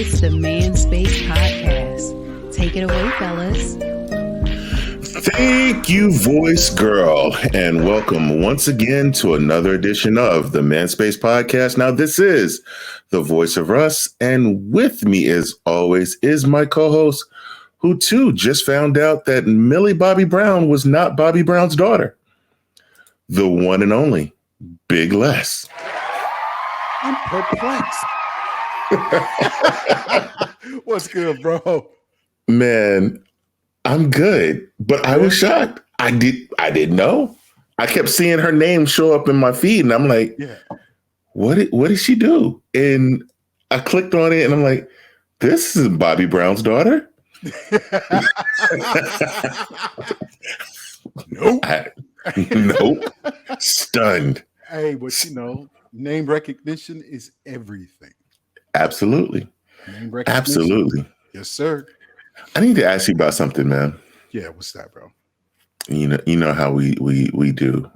It's the Man Space Podcast. Take it away, fellas. Thank you, voice girl, and welcome once again to another edition of the Man Space Podcast. Now, this is the voice of us, and with me, as always, is my co-host, who too just found out that Millie Bobby Brown was not Bobby Brown's daughter. The one and only Big Les. I'm perplexed. What's good, bro? Man, I'm good, but I was shocked. I didn't know. I kept seeing her name show up in my feed, and I'm like, what did she do? And I clicked on it, and I'm like, this is Bobby Brown's daughter. Nope. Nope. Stunned. Hey, but you know, name recognition is everything. Absolutely. Name recognition. Absolutely. Yes, sir. I need to ask you about something, man. Yeah, what's that, bro? You know how we do.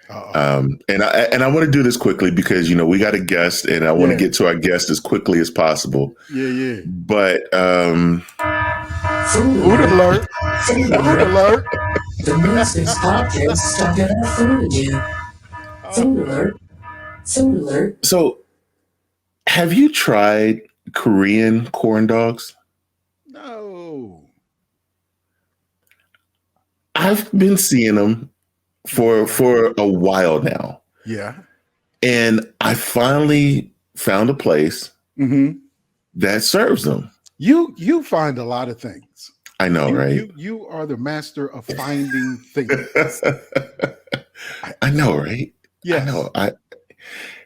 And I want to do this quickly because we got a guest, and I want to get to our guest as quickly as possible. Yeah. But food alert. Food alert. The Ministers Podcast is talking about food again. Food alert. Food alert. So, have you tried Korean corn dogs? No. I've been seeing them for a while now. Yeah. And I finally found a place that serves them. You find a lot of things. I know, right? You are the master of finding things. I know, right? Yes. I know.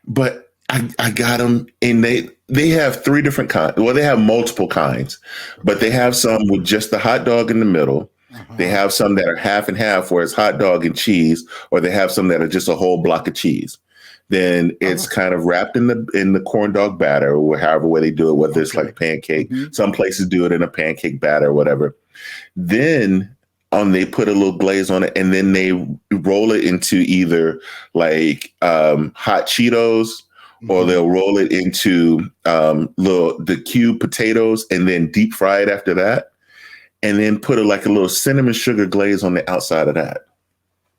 But I got them, and they have three different kinds. Well, they have multiple kinds, but they have some with just the hot dog in the middle. They have some that are half and half, where it's hot dog and cheese, or they have some that are just a whole block of cheese. Then it's kind of wrapped in the corn dog batter, or however way they do it, whether it's like pancake. Some places do it in a pancake batter or whatever. Then they put a little glaze on it, and then they roll it into either like hot Cheetos, or they'll roll it into the cube potatoes and then deep fry it after that. And then put a little cinnamon sugar glaze on the outside of that.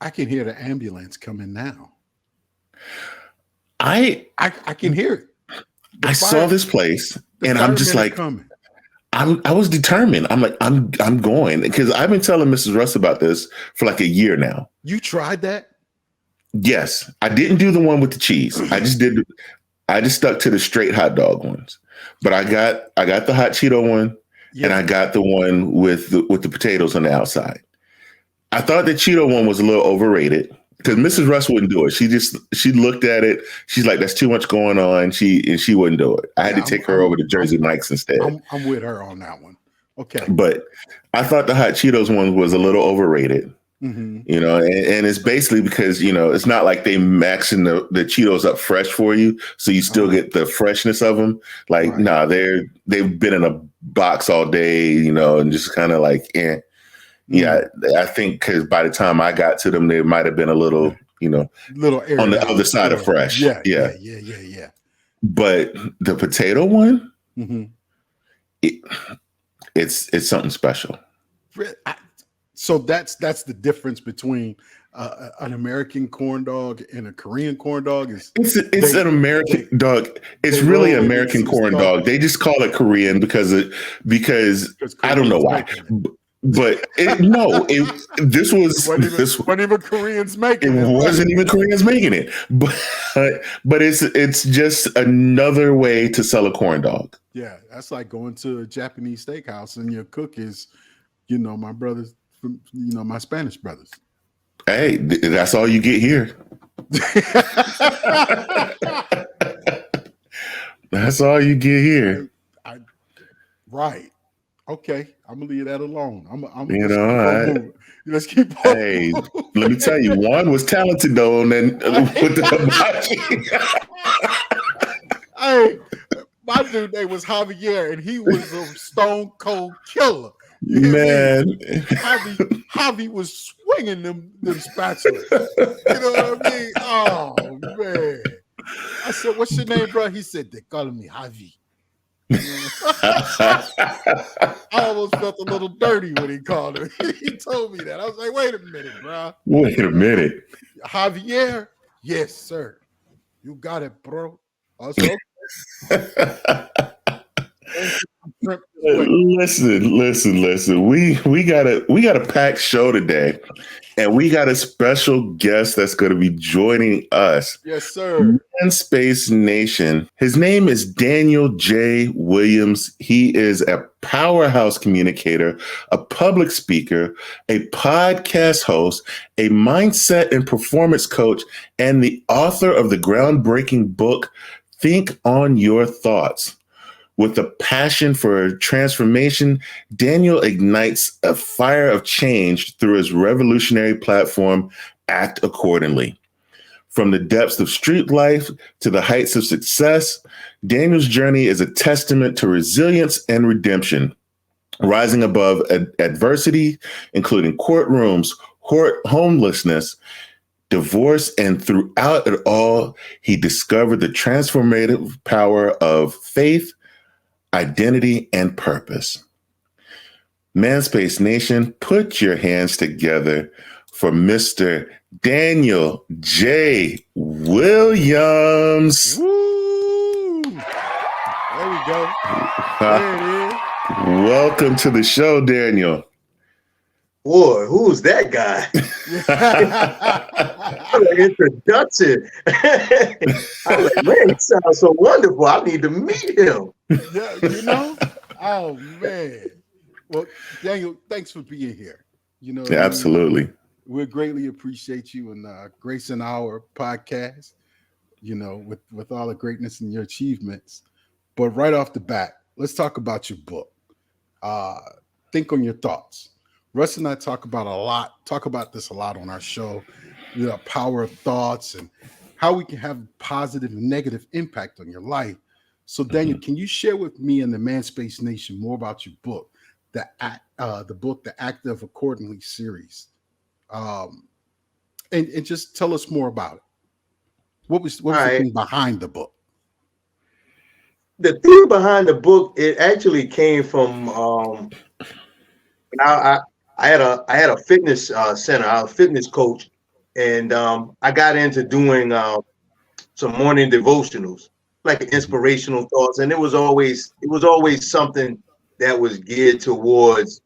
I can hear the ambulance coming now. I can hear it. I saw this place, and I'm just like, I was determined. I'm like, I'm going, because I've been telling Mrs. Russ about this for like a year now. You tried that? Yes, I didn't do the one with the cheese. I just stuck to the straight hot dog ones. But I got the hot Cheeto one. Yeah. And I got the one with the potatoes on the outside. I thought the Cheeto one was a little overrated because Mrs. Russ wouldn't do it. She looked at it. She's like, "That's too much going on." She wouldn't do it. I had to take her over to Jersey Mike's instead. I'm with her on that one. Okay. But I thought the hot Cheetos one was a little overrated. And it's basically because it's not like they maxing the Cheetos up fresh for you, so you still get the freshness of them. Like, nah, they've been in a box all day, and just kind of like, yeah. I think because by the time I got to them, they might have been a little, little on the other side of fresh. Yeah. But the potato one, it's something special. So that's the difference between an American corn dog and a Korean corn dog. It's an American dog. It's really an American corn dog. They just call it Korean because I don't know why. But this wasn't even Koreans making it. It wasn't even Koreans making it. But it's just another way to sell a corn dog. Yeah, that's like going to a Japanese steakhouse and your cook is, my brothers. My Spanish brothers. Hey, that's all you get here. That's all you get here. Right. Okay. I'm gonna leave that alone. Let's keep on. Hey, let me tell you, one was talented though, and then with the Hey, my dude name was Javier, and he was a stone cold killer. Man, Javi was swinging them spatulas. You know what I mean? Oh man! I said, "What's your name, bro?" He said, "They call me Javi." I almost felt a little dirty when he called him. He told me that. I was like, wait a minute, bro. Wait a minute. Javier? Yes, sir. You got it, bro. I was like, Listen. We got a packed show today, and we got a special guest that's going to be joining us. Yes, sir. Man Space Nation. His name is Daniel J. Williams. He is a powerhouse communicator, a public speaker, a podcast host, a mindset and performance coach, and the author of the groundbreaking book, Think on Your Thoughts. With a passion for transformation, Daniel ignites a fire of change through his revolutionary platform, Act Accordingly. From the depths of street life to the heights of success, Daniel's journey is a testament to resilience and redemption, rising above adversity, including courtrooms, homelessness, divorce, and throughout it all, he discovered the transformative power of faith, identity, and purpose. Manspace Nation, put your hands together for Mr. Daniel J. Williams. Woo! There we go. There it is. Welcome to the show, Daniel. Boy, who's that guy? Introduction. I was like, man, he sounds so wonderful. I need to meet him. Yeah, you know? Oh, man. Well, Daniel, thanks for being here. You know, Yeah, absolutely. We greatly appreciate you and gracing our podcast, you know, with all the greatness and your achievements. But right off the bat, let's talk about your book. Think on Your Thoughts. Russ and I talk about this a lot on our show, the power of thoughts and how we can have positive and negative impact on your life. So, Daniel, can you share with me and the Manspace Nation more about your book, the Act Accordingly series, and just tell us more about it. What was the thing behind the book? The thing behind the book, it actually came from I had a fitness center. I was a fitness coach, and I got into doing some morning devotionals, like inspirational thoughts, and it was always something that was geared towards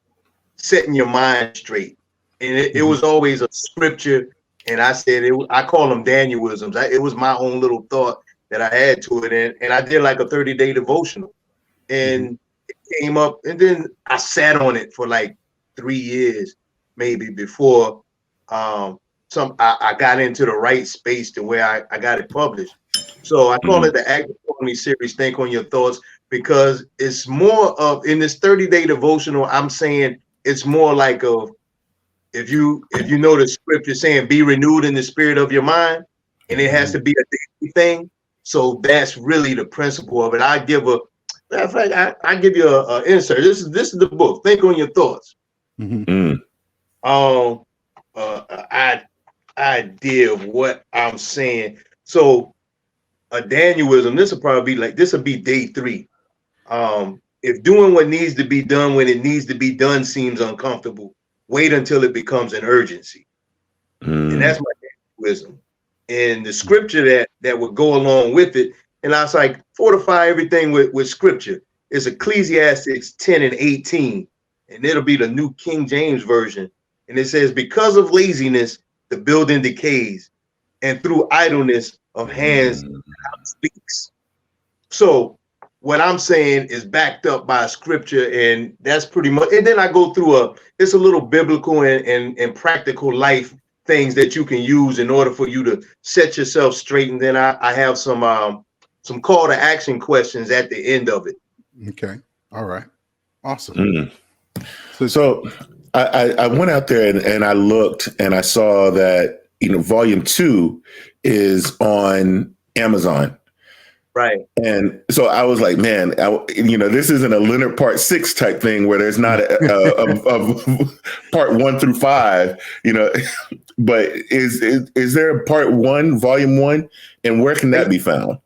setting your mind straight, and it was always a scripture. And I said I call them Daniel-isms. It was my own little thought that I had to it, and I did like a 30-day devotional, and it came up, and then I sat on it for like 3 years maybe before I got into the right space to where I got it published. So I call it the Act Accordingly series, Think on Your Thoughts, because it's more of, in this 30-day devotional, I'm saying it's more like if you know the scripture saying be renewed in the spirit of your mind, and it has to be a daily thing. So that's really the principle of it. I give you an insert. This is the book, Think on Your Thoughts. Idea of what I'm saying. So a Daniel-ism, this will be day 3. If doing what needs to be done when it needs to be done seems uncomfortable, wait until it becomes an urgency. And that's my Daniel-ism. And the scripture that would go along with it, and I was like, fortify everything with scripture. It's Ecclesiastes 10:18, and it'll be the New King James Version. And it says, because of laziness, the building decays, and through idleness of hands, the house speaks. So what I'm saying is backed up by scripture, and that's pretty much. And then I go through it's a little biblical and practical life things that you can use in order for you to set yourself straight. And then I have some call to action questions at the end of it. Okay. All right. Awesome. So I went out there and I looked and I saw that, volume 2 is on Amazon. Right. And so I was like, man, this isn't a Leonard Part 6 type thing where there's not a part 1 through 5, but is there a part 1, volume 1, and where can that be found?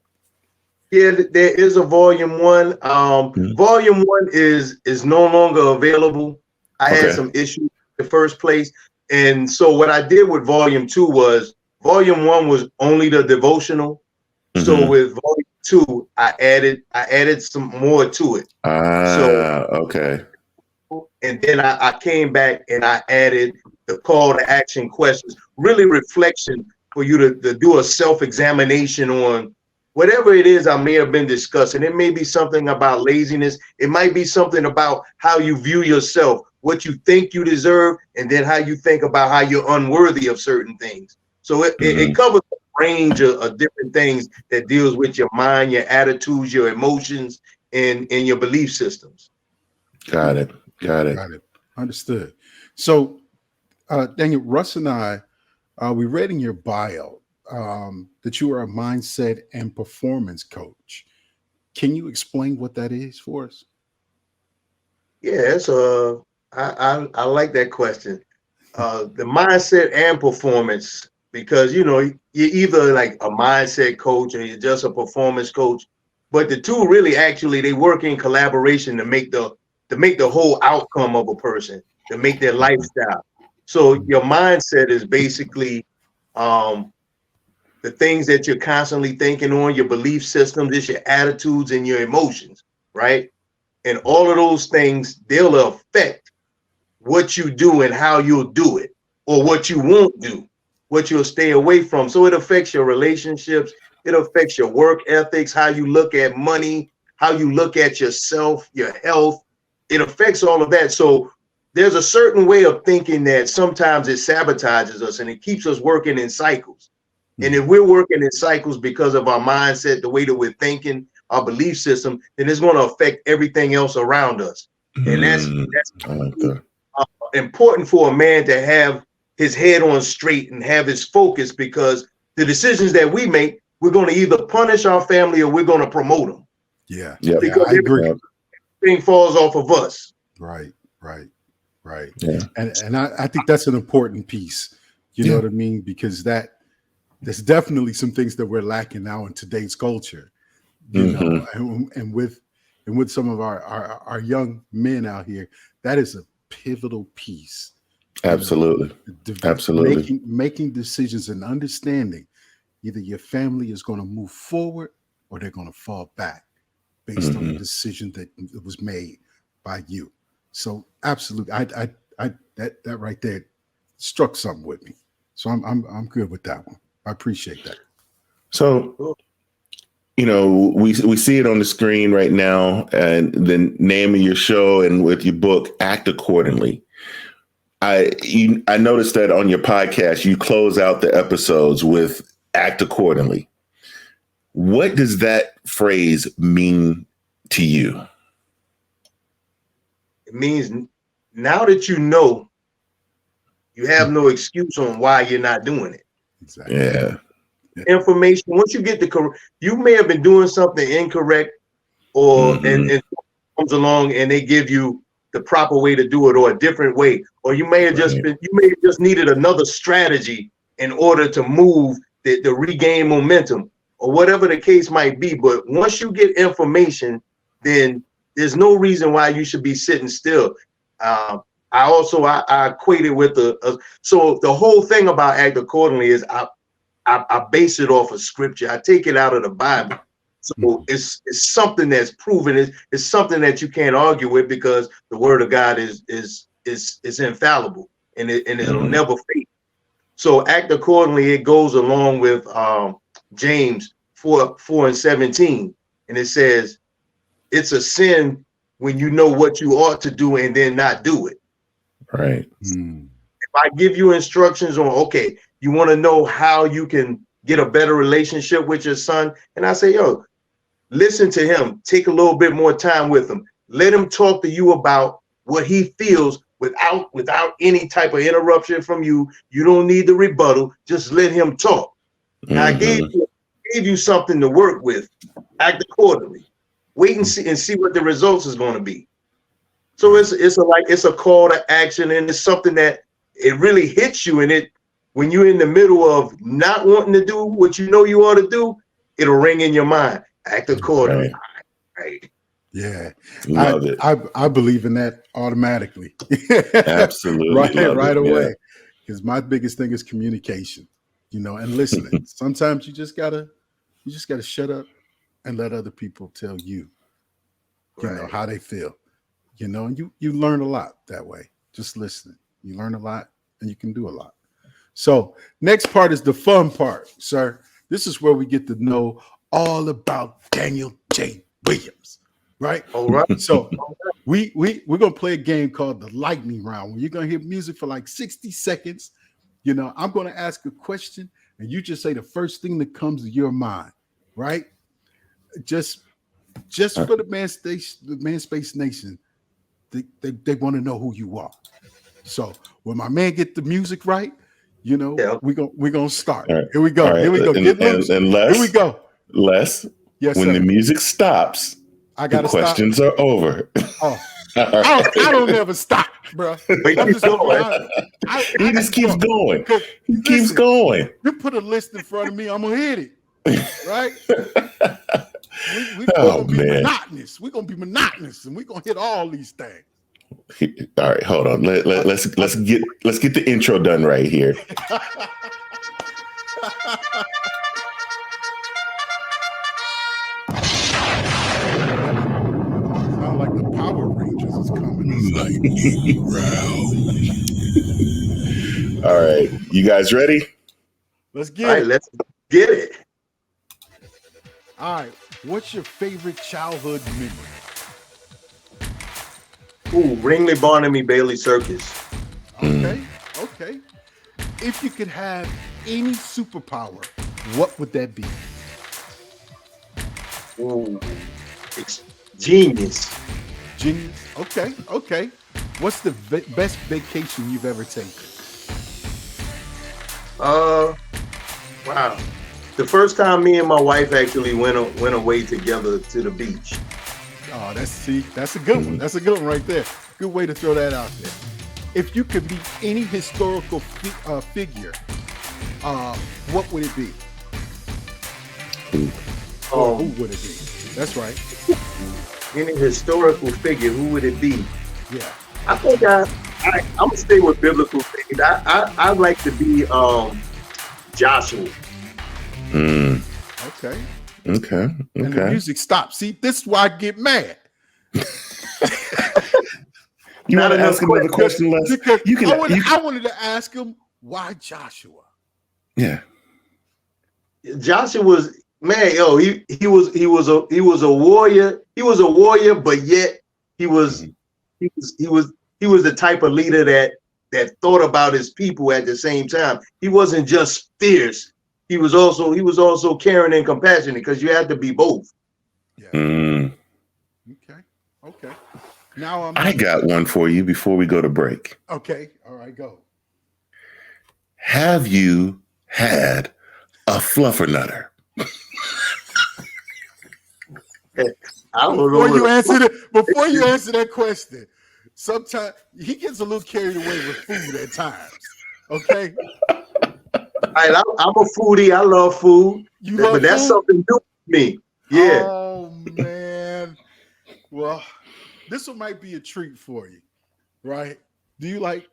Yeah, there is a volume one. Volume one is no longer available. I had Okay. some issues in the first place. And so what I did with volume two was volume one was only the devotional. So Mhm. with volume two, I added some more to it. So Okay. and then I came back and I added the call to action questions, really reflection for you to do a self-examination on whatever it is I may have been discussing. It may be something about laziness. It might be something about how you view yourself, what you think you deserve, and then how you think about how you're unworthy of certain things. So it covers a range of different things that deals with your mind, your attitudes, your emotions, and your belief systems. Got it. Got it. Understood. So, Daniel, Russ and I, we read in your bio that you are a mindset and performance coach. Can you explain what that is for us? Yeah, so I like that question. The mindset and performance, because you're either like a mindset coach or you're just a performance coach, but the two really actually they work in collaboration to make the whole outcome of a person, to make their lifestyle. So your mindset is basically um, the things that you're constantly thinking on, your belief systems, it's your attitudes and your emotions, right? And all of those things, they'll affect what you do and how you'll do it, or what you won't do, what you'll stay away from. So it affects your relationships, it affects your work ethics, how you look at money, how you look at yourself, your health. It affects all of that. So there's a certain way of thinking that sometimes it sabotages us and it keeps us working in cycles. And if we're working in cycles because of our mindset, the way that we're thinking, our belief system, then it's going to affect everything else around us. And that's I like that. important for a man to have his head on straight and have his focus, because the decisions that we make, we're going to either punish our family or we're going to promote them. Yeah. Yep. Because I agree. everything falls off of us. Right. Yeah. And I think that's an important piece. You know what I mean? Because there's definitely some things that we're lacking now in today's culture. You know, and with some of our young men out here, that is a pivotal piece. Absolutely. Absolutely. Making decisions and understanding either your family is going to move forward or they're going to fall back based on the decision that was made by you. So absolutely, I that right there struck something with me. So I'm good with that one. I appreciate that. So, we see it on the screen right now, and the name of your show and with your book, Act Accordingly. I noticed that on your podcast, you close out the episodes with Act Accordingly. What does that phrase mean to you? It means now that you know, you have no excuse on why you're not doing it. Exactly. Yeah. Information, once you get you may have been doing something incorrect, or and comes along and they give you the proper way to do it or a different way, or you may have just needed another strategy in order to move the regain momentum, or whatever the case might be. But once you get information, then there's no reason why you should be sitting still. I equate it with so the whole thing about Act Accordingly is I base it off of scripture. I take it out of the Bible. So it's something that's proven. It's something that you can't argue with, because the word of God is infallible, and it'll never fade. So Act Accordingly, it goes along with James 4:17, and it says it's a sin when you know what you ought to do and then not do it. Right. If I give you instructions on, okay, you want to know how you can get a better relationship with your son, and I say, yo, listen to him, take a little bit more time with him, let him talk to you about what he feels without any type of interruption from you. You don't need the rebuttal, just let him talk. Now, I gave you something to work with. Act accordingly. Wait and see what the results is going to be. So it's a call to action, and it's something that it really hits you, and it when you're in the middle of not wanting to do what you know you ought to do, it'll ring in your mind. Act accordingly. Right. Yeah. Love it. I believe in that automatically. Absolutely. right away. Yeah. Because my biggest thing is communication, and listening. Sometimes you just gotta shut up and let other people tell you, how they feel. And you learn a lot that way. Just listening. You learn a lot and you can do a lot. So next part is the fun part, sir. This is where we get to know all about Daniel J. Williams, right? All right. So we're gonna play a game called the lightning round, where you're gonna hear music for like 60 seconds. I'm gonna ask a question, and you just say the first thing that comes to your mind, right? Just for the Man Space Nation, they want to know who you are. So when my man get the music right, we're gonna start. Right. Here we go. Right. Here we go. Get loose. And Les, Here we go. Les, Yes, when sir. the music stops, I the gotta questions are over. Oh, I don't ever stop, bro. I'm just gonna be honest. He just keeps going. He keeps Listen, going. You put a list in front of me, I'm gonna hit it. Right? We're Oh, gonna be man. monotonous. We're gonna be monotonous, and we're gonna hit all these things. All right, hold on. Let's get the intro done right here. Sound like the Power Rangers is coming. Lightning round. All right, you guys ready? Let's All get right, it. let's get it. All right. What's your favorite childhood memory? Ooh, Ringley Barnum Bailey Circus. Okay. Okay. If you could have any superpower, what would that be? Ooh, it's genius. Genius. Okay. Okay. What's the best vacation you've ever taken? Wow. The first time me and my wife actually went away together to the beach. Oh, that's a good one. That's a good one right there. Good way to throw that out there. If you could be any historical figure, what would it be? Or who would it be? That's right. Any historical figure, who would it be? Yeah. I think I'm gonna stay with biblical figures. I'd like to be Joshua. Okay. Okay. And the music stops. See, this is why I get mad. You want to ask another question, Les? Because I wanted to ask him, why Joshua? Yeah. Joshua was, man, yo, he was a warrior. He was a warrior, but yet he was the type of leader that thought about his people at the same time. He wasn't just fierce. He was also caring and compassionate, because you had to be both. Yeah. Okay. Now I got one for you before we go to break. Okay. All right, go. Have you had a fluffernutter? I don't know. Before you answer that question, sometimes he gets a little carried away with food at times. Okay. I'm a foodie. I love food. But that's something new to me. Yeah. Oh man. Well, this one might be a treat for you, right? Do you like,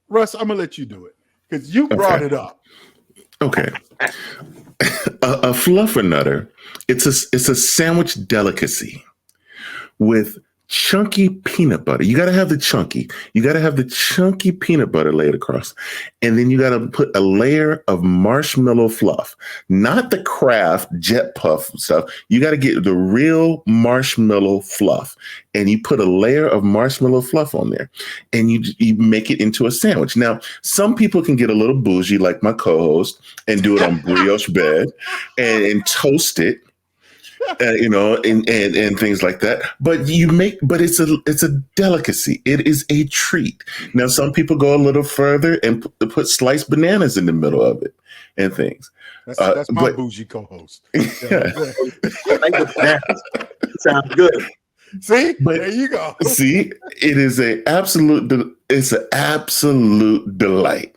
Russ? I'm gonna let you do it because you brought it up. Okay. A fluffernutter. It's a sandwich delicacy with chunky peanut butter. You got to have the chunky. You got to have the chunky peanut butter laid across. And then you got to put a layer of marshmallow fluff, not the Kraft Jet Puff stuff. You got to get the real marshmallow fluff. And you put a layer of marshmallow fluff on there, and you make it into a sandwich. Now, some people can get a little bougie, like my co-host, and do it on brioche bread and toast it. And things like that. But it's a delicacy. It is a treat. Now, some people go a little further and put sliced bananas in the middle of it and things. That's my bougie co-host. Yeah. Sounds good. See, there you go. See, it's an absolute delight.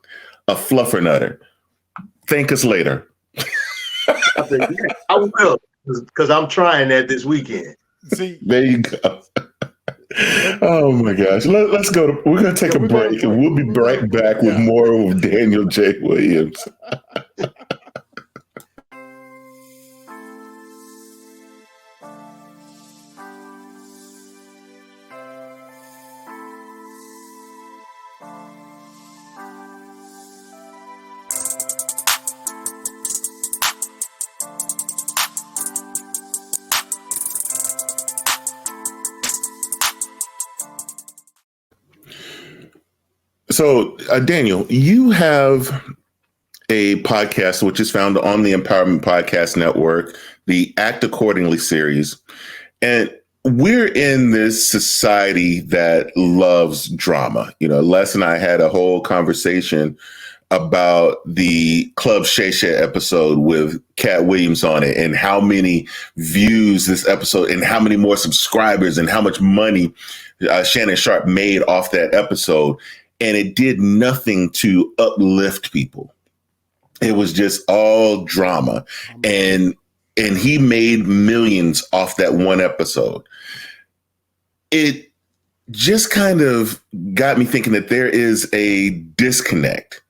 A fluffernutter. Thank us later. I said, yeah, I will, because I'm trying that this weekend. See, There you go. Oh my gosh. Let's go to, we're going to take a we're gonna break and we'll be We're gonna right back with yeah. more of Daniel J. Williams. So, Daniel, you have a podcast which is found on the Empowerment Podcast Network, the Act Accordingly series. And we're in this society that loves drama. You know, Les and I had a whole conversation about the Club Shay Shay episode with Cat Williams on it and how many views this episode and how many more subscribers and how much money Shannon Sharp made off that episode. And it did nothing to uplift people. It was just all drama. And he made millions off that one episode. It just kind of got me thinking that there is a disconnect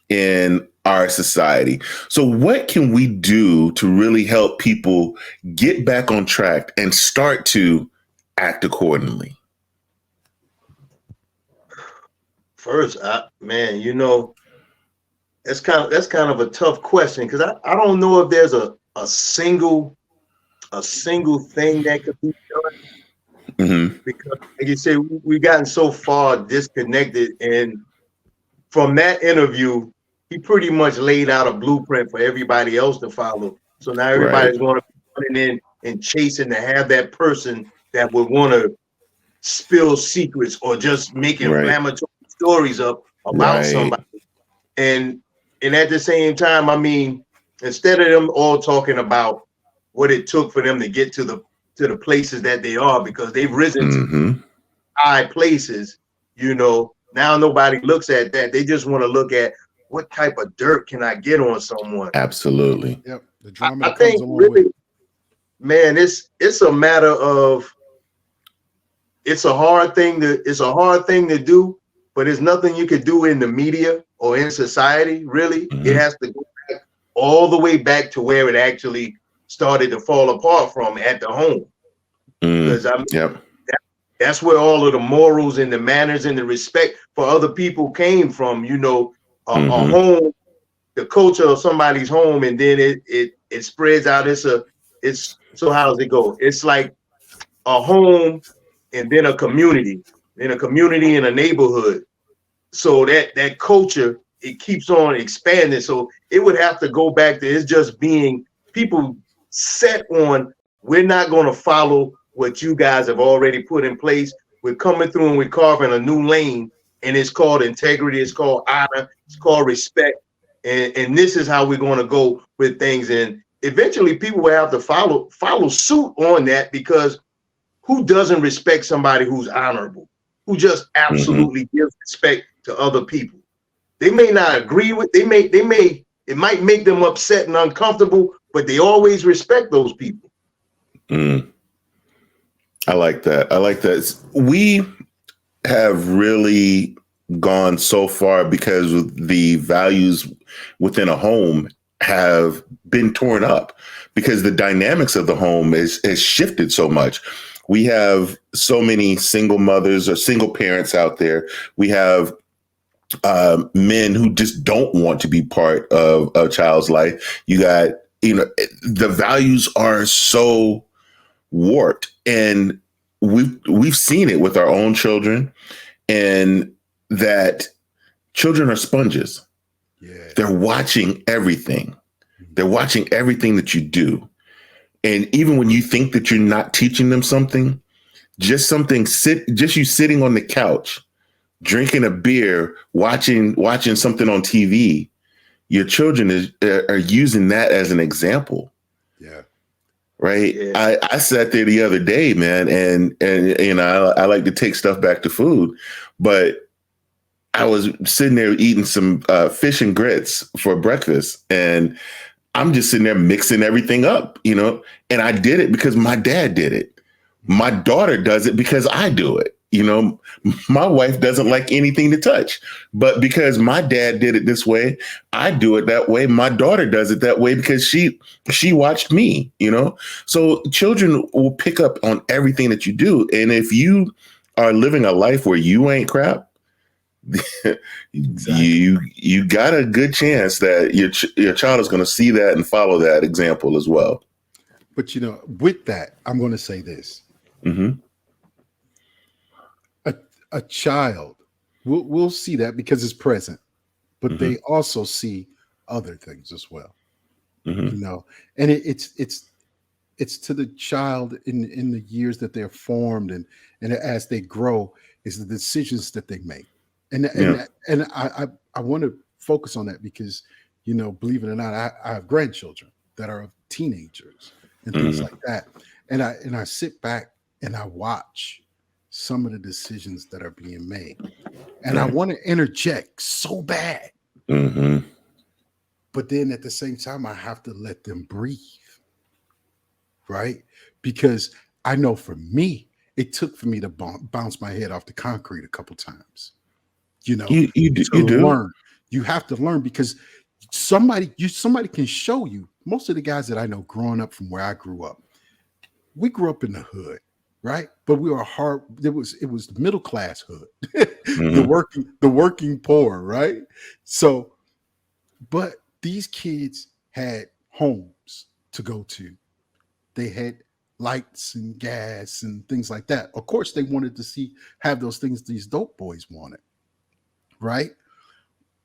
in our society. So what can we do to really help people get back on track and start to act accordingly? First, man, you know, that's kind of a tough question, because I don't know if there's a single thing that could be done. Mm-hmm. Because, like you say, we've gotten so far disconnected, and from that interview, he pretty much laid out a blueprint for everybody else to follow. So now everybody's going to be running in and chasing to have that person that would want to spill secrets or just make inflammatory stories up about somebody. And at the same time, I mean, instead of them all talking about what it took for them to get to the places that they are, because they've risen to high places, you know, now nobody looks at that. They just want to look at what type of dirt can I get on someone. Absolutely. Yep. The drama I that think comes along really, with it. man, it's a matter of, it's a hard thing to do, but it's nothing you could do in the media or in society, really. It has to go back all the way back to where it actually started to fall apart from, at the home. Because that's where all of the morals and the manners and the respect for other people came from. You know, a home, the culture of somebody's home, and then it spreads out. So how does it go? It's like a home, and then a community, and a neighborhood. So that culture, it keeps on expanding. So it would have to go back to, it's just being people set on, we're not going to follow what you guys have already put in place. We're coming through and we're carving a new lane, and it's called integrity, it's called honor, it's called respect. And this is how we're going to go with things. And eventually people will have to follow suit on that, because who doesn't respect somebody who's honorable, who just absolutely gives respect to other people? They may not agree with, it might make them upset and uncomfortable, but they always respect those people. I like that. We have really gone so far because the values within a home have been torn up, because the dynamics of the home has shifted so much. We have so many single mothers or single parents out there. We have men who just don't want to be part of a child's life. You got, you know, the values are so warped, and we've seen it with our own children, and that children are sponges. Yeah. They're watching everything. They're watching everything that you do. And even when you think that you're not teaching them something, just you sitting on the couch, drinking a beer, watching something on TV, your children are using that as an example. Yeah. Right. Yeah. I sat there the other day, man, and you know, I like to take stuff back to food, but I was sitting there eating some fish and grits for breakfast, and I'm just sitting there mixing everything up, and I did it because my dad did it. My daughter does it because I do it. My wife doesn't like anything to touch, but because my dad did it this way, I do it that way. My daughter does it that way because she watched me, So children will pick up on everything that you do. And if you are living a life where you ain't crap, Exactly. you got a good chance that your child is going to see that and follow that example as well. But with that, I'm going to say this. Mm-hmm. A child will see that because it's present, but Mm-hmm. they also see other things as well. Mm-hmm. And it's to the child in the years that they're formed and as they grow is the decisions that they make. And Yeah. I want to focus on that because believe it or not, I have grandchildren that are teenagers and things Mm-hmm. like that. And I sit back and I watch some of the decisions that are being made. And I Right. want to interject so bad. Mm-hmm. But then at the same time, I have to let them breathe. Right? Because I know for me, it took for me to bounce my head off the concrete a couple times, You to do. learn. You have to learn because somebody can show you. Most of the guys that I know growing up from where I grew up, we grew up in the hood, right? But we were hard. It was the middle class hood, Mm-hmm. the working poor, right? So, but these kids had homes to go to. They had lights and gas and things like that. Of course, they wanted to have those things these dope boys wanted, right?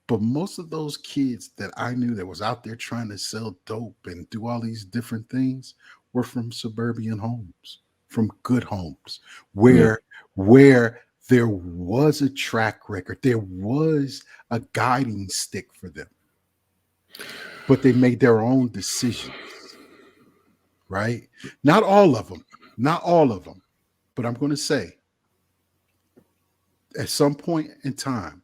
But most of those kids that I knew that was out there trying to sell dope and do all these different things were from suburban homes, from good homes, Yeah. where there was a track record, there was a guiding stick for them, but they made their own decisions, right? Not all of them, not all of them, but I'm going to say at some point in time,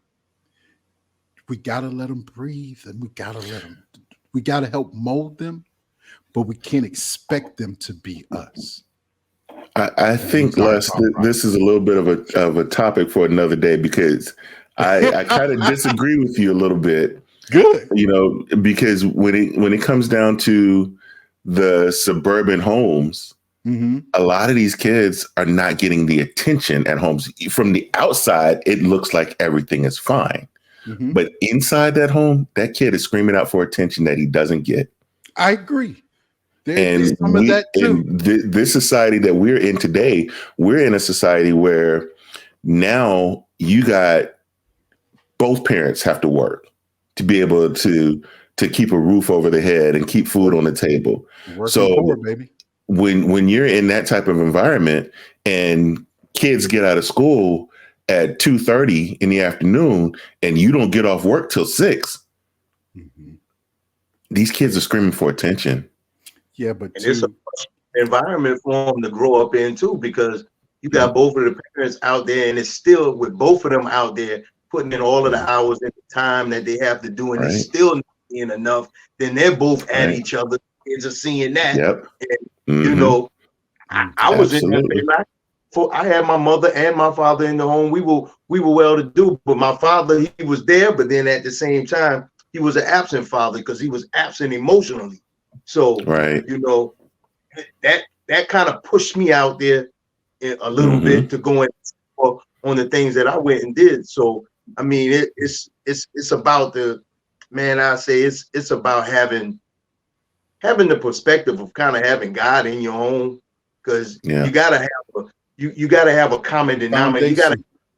we got to let them breathe and we got to help mold them, but we can't expect them to be us. I That think, was our Les, thought this process. is a little bit of a topic for another day because I kind of disagree with you a little bit, Good. because when it comes down to the suburban homes, Mm-hmm. a lot of these kids are not getting the attention at homes. From the outside, it looks like everything is fine. Mm-hmm. But inside that home, that kid is screaming out for attention that he doesn't get. I agree. There's And some of that too. this society that we're in today, we're in a society where now you got both parents have to work to be able to keep a roof over their head and keep food on the table. Working So poor, baby. when you're in that type of environment and kids get out of school at 2:30 in the afternoon and you don't get off work till 6, Mm-hmm. these kids are screaming for attention. Yeah, but And it's an environment for them to grow up in too, because you Yeah. got both of the parents out there, and it's still with both of them out there putting in all of the hours and the time that they have to do, and it's Right. still not being enough. Then they're both at Right. each other. Kids are seeing that. Yep. And, Mm-hmm. I was in that Absolutely. phase. I had my mother and my father in the home. We were well to do, but my father, he was there, but then at the same time, he was an absent father because he was absent emotionally. So, Right. that kind of pushed me out there a little Mm-hmm. bit to go in on the things that I went and did. So, I mean, it's about I say it's about having the perspective of kind of having God in your home, because Yeah. you gotta have you gotta have a common denominator. You gotta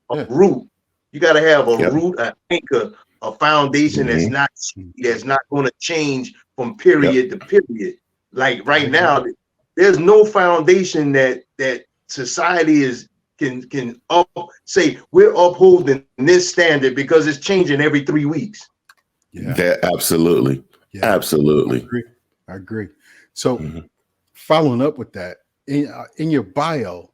foundation. have a root. You gotta have a Yep. root, an anchor, a foundation that's Mm-hmm. not going to change from period to period. Like right now, there's no foundation that society can say we're upholding this standard because it's changing every 3 weeks. Yeah. Absolutely. Yeah. Absolutely. I agree. So Mm-hmm. following up with that, in your bio,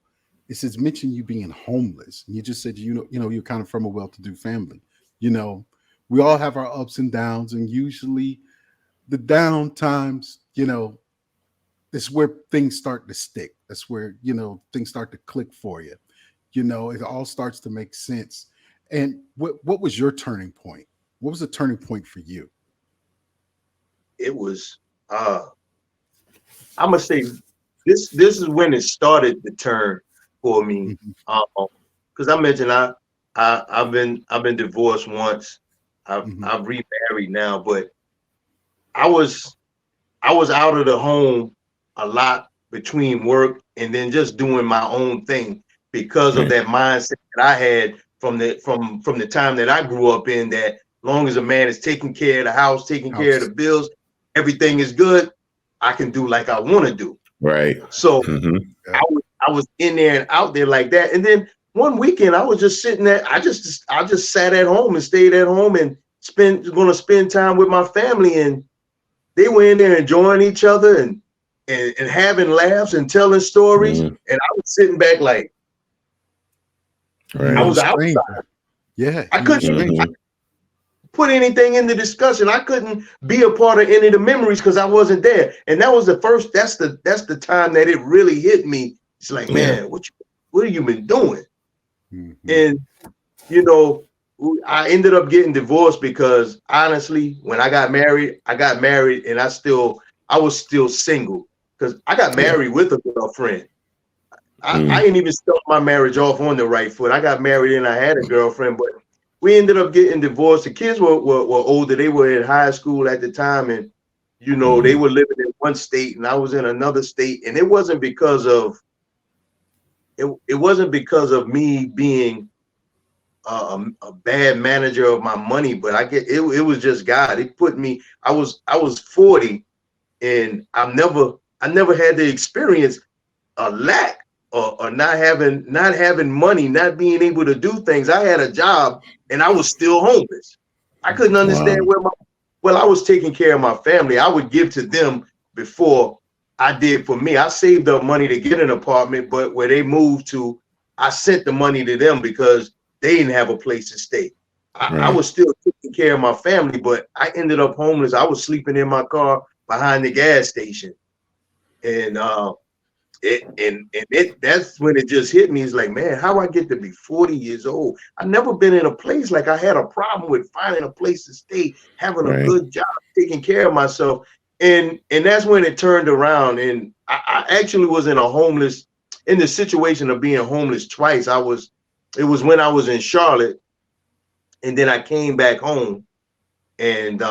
it says mention you being homeless. And you just said you're kind of from a well-to-do family. We all have our ups and downs, and usually the down times, it's where things start to stick. That's where, things start to click for you. It all starts to make sense. And what was your turning point? What was the turning point for you? It was, I'm gonna say this is when it started to turn for me. Because I mentioned I've been divorced once. I've remarried now, but I was out of the home a lot between work and then just doing my own thing because of that mindset that I had from the time that I grew up in, that long as a man is taking care of the house, taking care of the bills, everything is good, I can do like I want to do. Right. So I was in there and out there like that. And then one weekend I was just sitting there. I just sat at home and stayed at home and going to spend time with my family. And they were in there enjoying each other and having laughs and telling stories. And I was sitting back like, I was outside. Yeah. I couldn't put anything in the discussion. I couldn't be a part of any of the memories because I wasn't there. And that was that's the time that it really hit me. It's like, man, what have you been doing? And I ended up getting divorced because honestly, when I got married and I was still single because I got married with a girlfriend. I didn't even start my marriage off on the right foot. I got married and I had a girlfriend, but we ended up getting divorced. The kids were older. They were in high school at the time. And, they were living in one state and I was in another state. And it wasn't because of me being a bad manager of my money, but it was just God. It put me, I was 40 and I never had to experience a lack or not having money, not being able to do things. I had a job and I was still homeless. I couldn't understand I was taking care of my family. I would give to them before I did for me. I saved up money to get an apartment, but where they moved to, I sent the money to them because they didn't have a place to stay. I was still taking care of my family, but I ended up homeless. I was sleeping in my car behind the gas station. And that's when it just hit me. It's like, man, how I get to be 40 years old? I've never been in a place like I had a problem with finding a place to stay, having a good job, taking care of myself. And that's when it turned around. And I actually was in the situation of being homeless twice. It was when I was in Charlotte, and then I came back home and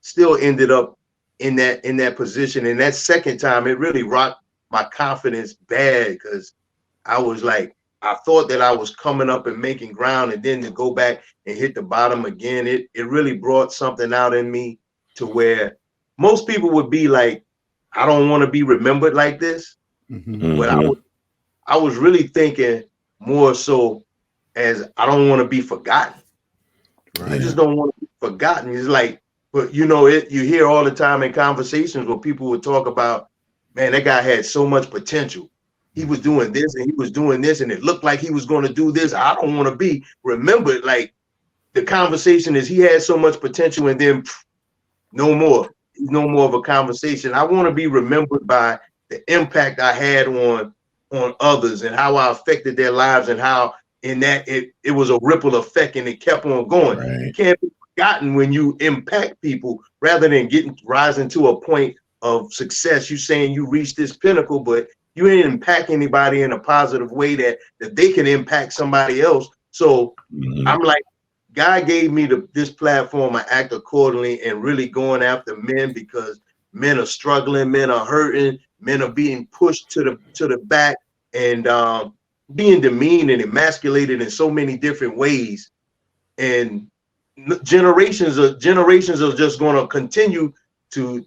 still ended up in that position. And that second time, it really rocked my confidence bad because I was like, I thought that I was coming up and making ground, and then to go back and hit the bottom again, it really brought something out in me to where most people would be like, I don't want to be remembered like this. But I was really thinking more so as I don't want to be forgotten. I just don't want to be forgotten. It's like, but you hear all the time in conversations where people would talk about, man, that guy had so much potential. He was doing this and he was doing this, and it looked like he was going to do this. I don't want to be remembered. Like, the conversation is he had so much potential, and then no more. He's no more of a conversation. I want to be remembered by the impact I had on others and how I affected their lives, and how in that it was a ripple effect and it kept on going. You can't be forgotten when you impact people rather than rising to a point of success. You saying you reached this pinnacle, but you didn't impact anybody in a positive way that they can impact somebody else. So I'm like, God gave me this platform. I act accordingly and really going after men because men are struggling, men are hurting, men are being pushed to the back and being demeaned and emasculated in so many different ways. And generations are just going to continue to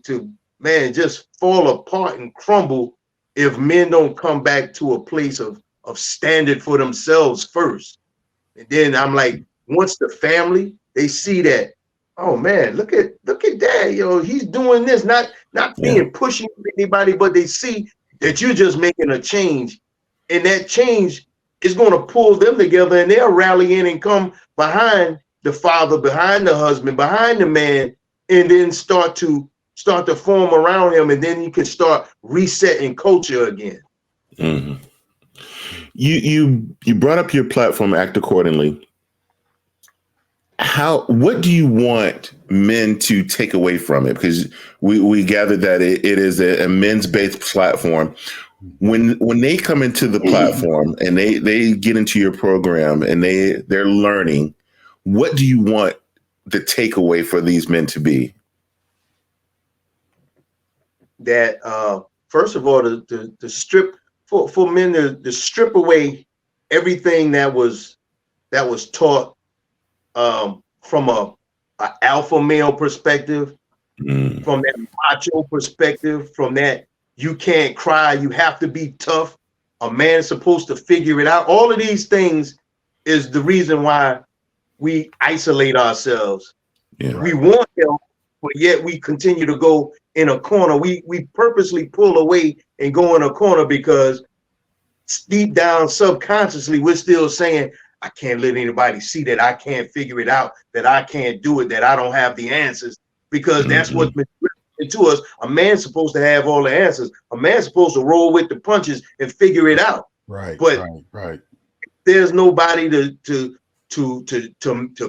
just fall apart and crumble if men don't come back to a place of standing for themselves first. And then I'm like, once the family, they see that, oh man, look at dad, he's doing this, not being pushing anybody, but they see that you're just making a change, and that change is going to pull them together, and they'll rally in and come behind the father, behind the husband, behind the man, and then start to start to form around him, and then you can start resetting culture again. Mm-hmm. You brought up your platform, Act Accordingly. What do you want men to take away from it? Because we gathered that it is a men's based platform. When they come into the platform and they get into your program and they're learning, what do you want the takeaway for these men to be? That first of all, the strip for men to strip away everything that was taught from a alpha male perspective, from that macho perspective, from that you can't cry, you have to be tough, a man's supposed to figure it out. All of these things is the reason why we isolate ourselves. Yeah. We want help, but yet we continue to go in a corner. We purposely pull away and go in a corner because deep down subconsciously we're still saying, I can't let anybody see that I can't figure it out, that I can't do it, that I don't have the answers, because that's what's been written to us. A man's supposed to have all the answers. A man's supposed to roll with the punches and figure it out. Right. But right. There's nobody to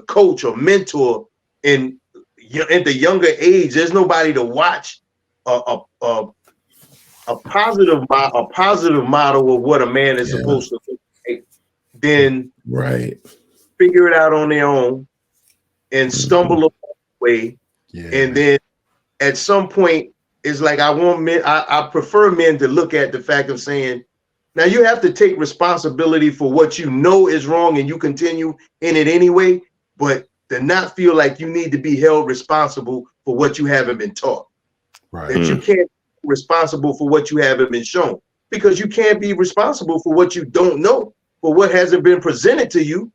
coach or mentor in the younger age. There's nobody to watch a positive model of what a man is supposed to do. Then figure it out on their own and stumble along the way. Yeah. And then at some point, it's like I prefer men to look at the fact of saying, now you have to take responsibility for what you know is wrong and you continue in it anyway, but to not feel like you need to be held responsible for what you haven't been taught. Right. That you can't be responsible for what you haven't been shown, because you can't be responsible for what you don't know, for what hasn't been presented to you.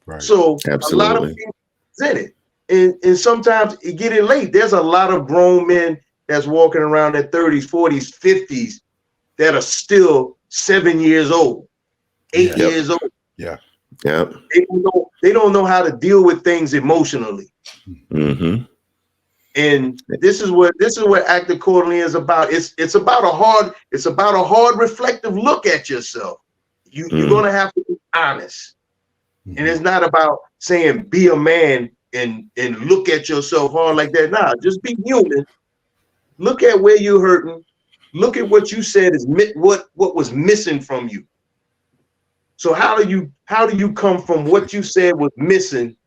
Right. So a lot of people present it, and sometimes you get it late. There's a lot of grown men that's walking around their 30s, 40s, 50s that are still 7 years old, 8 years old. Yeah. Yeah. They don't know how to deal with things emotionally. Mm-hmm. And this is what Act Accordingly is about. It's about a hard reflective look at yourself. You're gonna have to be honest. Mm-hmm. And it's not about saying be a man and look at yourself hard like that. Nah, just be human. Look at where you're hurting. Look at what you said is what was missing from you. So how do you come from what you said was missing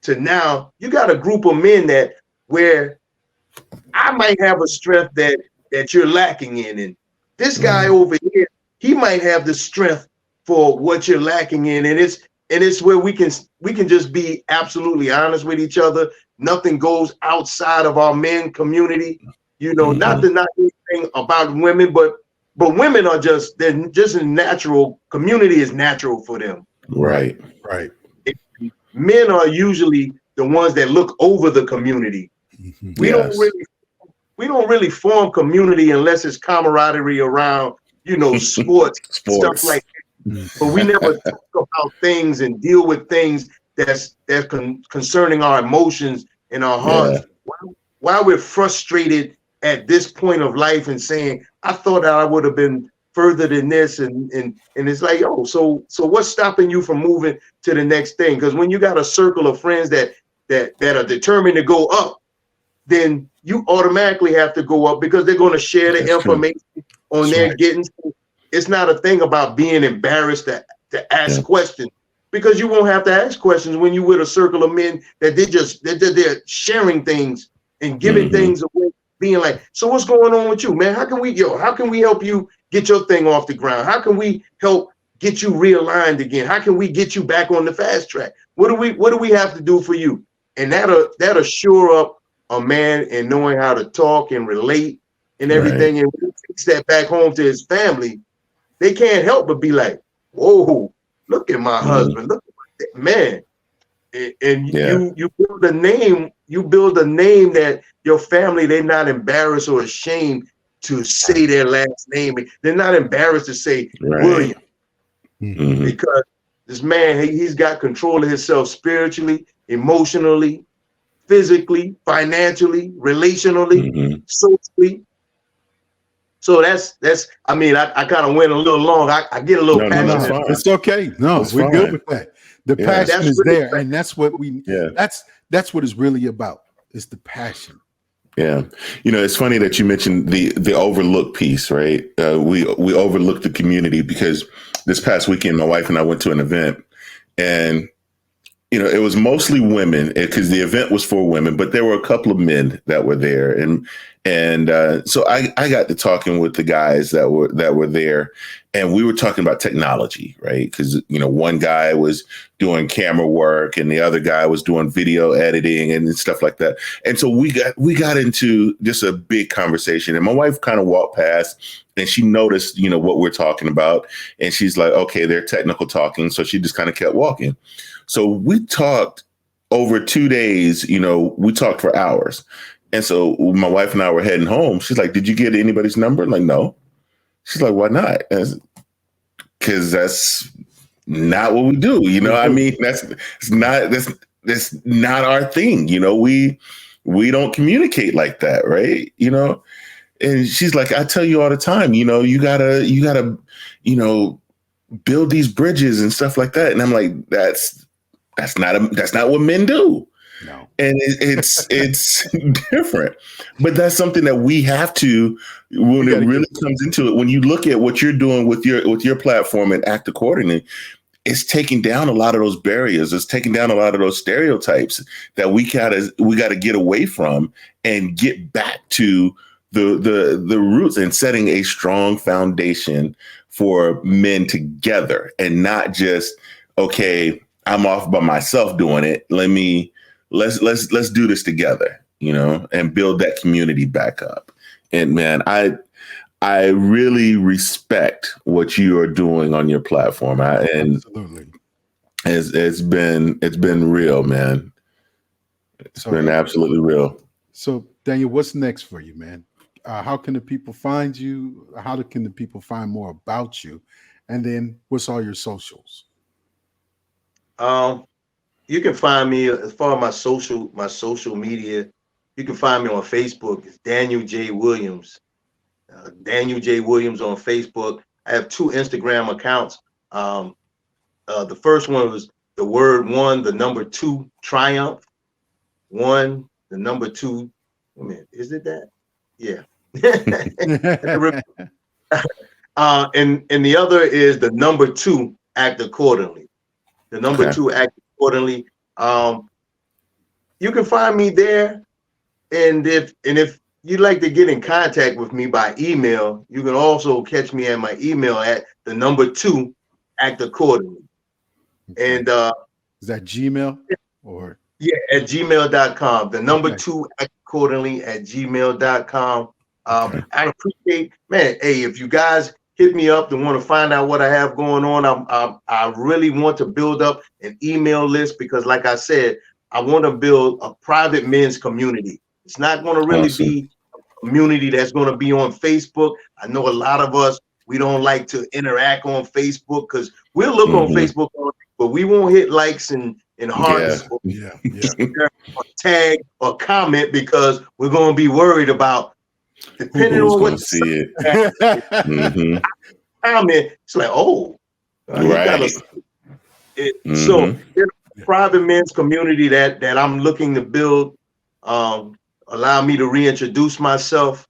to now you got a group of men that where I might have a strength that you're lacking in, and this guy over here, he might have the strength for what you're lacking in, and it's where we can just be absolutely honest with each other. Nothing goes outside of our men community, not anything about women, but women are they're just a natural community is natural for them. Right. Men are usually the ones that look over the community. Mm-hmm. We don't really form community unless it's camaraderie around, sports. Stuff like that. But we never talk about things and deal with things that's concerning our emotions and our hearts. Yeah. While we're frustrated at this point of life and saying, I thought I would have been further than this, and it's like, so what's stopping you from moving to the next thing? Because when you got a circle of friends that are determined to go up, then you automatically have to go up because they're going to share the information on their getting. It's not a thing about being embarrassed to ask questions, because you won't have to ask questions when you're with a circle of men that they're sharing things and giving things away, being like, so what's going on with you, man? How can we help you get your thing off the ground? How can we help get you realigned again? How can we get you back on the fast track? What do we have to do for you? And that'll shore up a man in knowing how to talk and relate and everything. Right. And when he takes that back home to his family, they can't help but be like, whoa, look at my husband, look at that man. And you build a name, that your family, they're not embarrassed or ashamed to say their last name. They're not embarrassed to say William. Mm-hmm. Because this man, he's got control of himself spiritually, emotionally, physically, financially, relationally, socially. So that's I mean, I kind of went a little long. I get a little No, that's passionate. fine. It's okay. No, That's we're fine. good with that. The passion That's is really there, and that's what we. Yeah. That's what it's really about. It's the passion. Yeah, it's funny that you mentioned the overlooked piece, right? We overlooked the community because this past weekend, my wife and I went to an event, and it was mostly women because the event was for women, but there were a couple of men that were there, and so I got to talking with the guys that were there, and we were talking about technology, right? Because one guy was doing camera work, and the other guy was doing video editing and stuff like that, and so we got into just a big conversation, and my wife kind of walked past, and she noticed what we're talking about, and she's like, okay, they're technical talking, so she just kind of kept walking. So we talked over 2 days, we talked for hours. And so my wife and I were heading home. She's like, did you get anybody's number? I'm like, no. She's like, why not? Because that's not what we do. I mean, that's not our thing. We don't communicate like that. Right. And she's like, I tell you all the time, you gotta, build these bridges and stuff like that. And I'm like, that's not what men do. No. And it's different, but that's something that we have to, when it really comes into it, when you look at what you're doing with your platform and act accordingly, it's taking down a lot of those barriers. It's taking down a lot of those stereotypes that we gotta get away from and get back to the roots and setting a strong foundation for men together, and not just, okay, I'm off by myself doing it. Let's do this together, and build that community back up. And man, I really respect what you are doing on your platform. Absolutely. It's been real, man. It's been absolutely real. So Daniel, what's next for you, man? How can the people find you? How can the people find more about you? And then what's all your socials? You can find me as far as my social media. You can find me on Facebook. It's Daniel J. Williams. Daniel J. Williams on Facebook. I have 2 Instagram accounts. The first one was the word 1, the number 2, triumph. 1, the number 2. Wait a minute, is it that? Yeah. And the other is the number 2, act accordingly. The number 2, act accordingly. You can find me there, and if you'd like to get in contact with me by email, you can also catch me at my email at the number 2, act accordingly. Okay. And is that Gmail or? Yeah, at gmail.com. The number 2, act accordingly at gmail.com. I appreciate, man. Hey, if you guys hit me up and want to find out what I have going on, I really want to build up an email list, because like I said, I want to build a private men's community. It's not going to really be a community that's going to be on Facebook. I know a lot of us, we don't like to interact on Facebook, because we'll look on Facebook, but we won't hit likes and hearts or tag or comment, because we're going to be worried about, depending on what see it. Comment, it's like, right. So there's a private men's community that I'm looking to build. Allow me to reintroduce myself.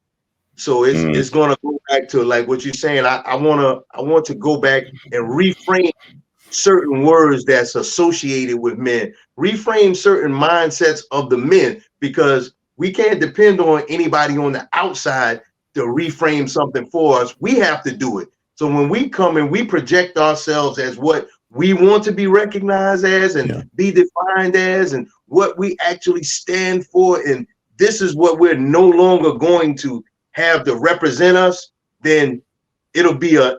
So it's going to go back to like what you're saying. I want to go back and reframe certain words that's associated with men, reframe certain mindsets of the men, because we can't depend on anybody on the outside to reframe something for us. We have to do it. So when we come and we project ourselves as what we want to be recognized as and be defined as, and what we actually stand for, and this is what we're no longer going to have to represent us, then it'll be a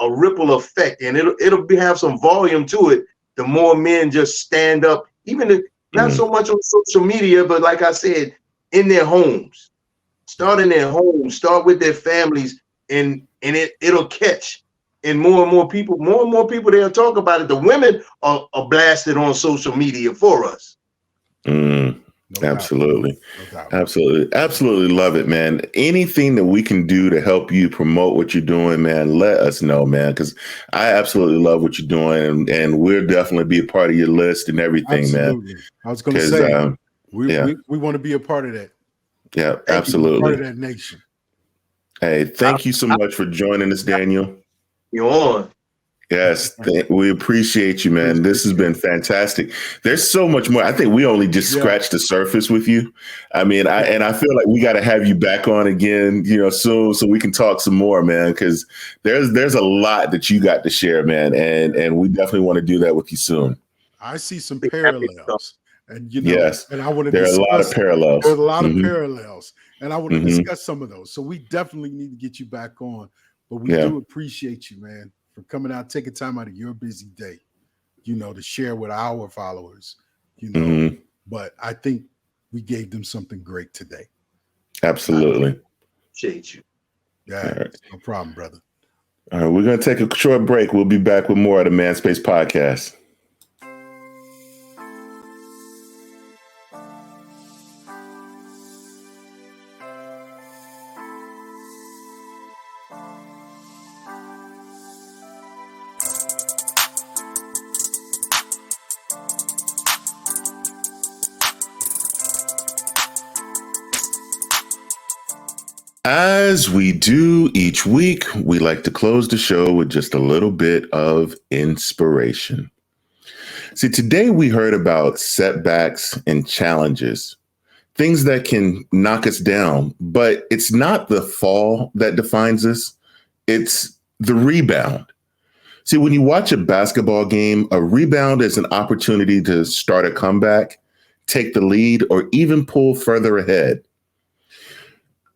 ripple effect, and it'll have some volume to it. The more men just stand up, even if not so much on social media, but like I said, in their homes, start in their homes, start with their families, and it'll catch. And more people they'll talk about it. The women are blasted on social media for us. No Absolutely. doubt. No doubt. Absolutely. Absolutely love it, man. Anything that we can do to help you promote what you're doing, man, let us know, man, because I absolutely love what you're doing. And we'll definitely be a part of your list and everything, Absolutely. man. I was going to say, yeah. we want to be a part of that. Yeah, Part absolutely. of that nation. Hey, thank you so much for joining us, Daniel. You're on. Yes, we appreciate you, man. This has been fantastic. There's so much more. I think we only just scratched the surface with you. I mean, I feel like we got to have you back on again, soon, so we can talk some more, man. Because there's a lot that you got to share, man, and we definitely want to do that with you soon. I see some parallels, and yes, and I want to. There are a lot of parallels. There's a lot of parallels, and I want to discuss some of those. So we definitely need to get you back on. But we do appreciate you, man, for coming out, taking time out of your busy day, to share with our followers, But I think we gave them something great today. Absolutely. Appreciate you. Yeah, right. No problem, brother. All right, we're going to take a short break. We'll be back with more of the Man Space Podcast. As we do each week, we like to close the show with just a little bit of inspiration. See, today we heard about setbacks and challenges, things that can knock us down, but it's not the fall that defines us, it's the rebound. See, when you watch a basketball game, a rebound is an opportunity to start a comeback, take the lead, or even pull further ahead.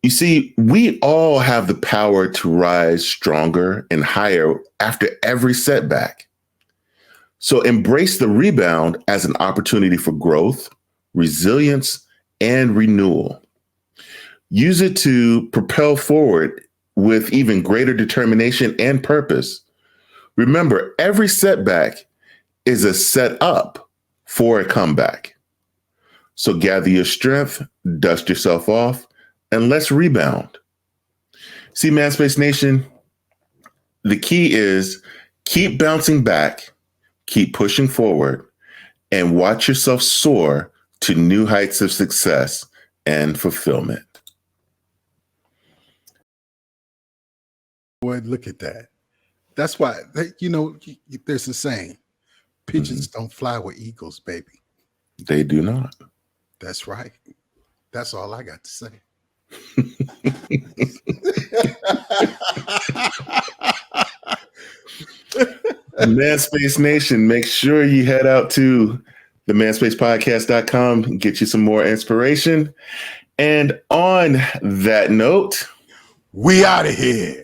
You see, we all have the power to rise stronger and higher after every setback. So embrace the rebound as an opportunity for growth, resilience, and renewal. Use it to propel forward with even greater determination and purpose. Remember, every setback is a setup for a comeback. So gather your strength, dust yourself off, and let's rebound. See, ManSpace Nation, the key is keep bouncing back, keep pushing forward, and watch yourself soar to new heights of success and fulfillment. Boy, look at that. That's why, there's a saying, pigeons don't fly with eagles, baby. They do not. That's right. That's all I got to say. ManSpace Nation, make sure you head out to the manspacepodcast.com and get you some more inspiration. And on that note, we out of here.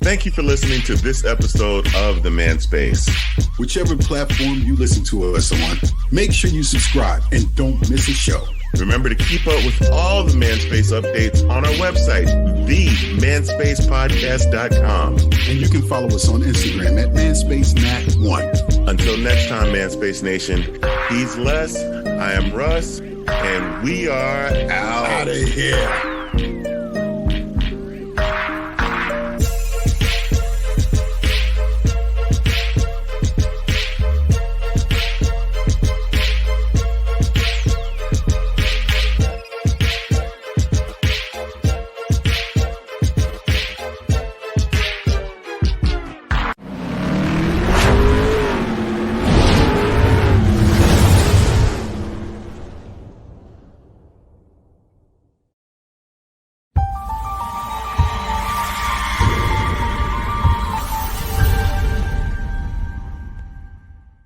Thank you for listening to this episode of The Man Space. Whichever platform you listen to us on, make sure you subscribe and don't miss a show. Remember to keep up with all the Man Space updates on our website, themanspacepodcast.com. And you can follow us on Instagram at manspacenat1. Until next time, ManSpace Nation, he's Les, I am Russ, and we are out of here.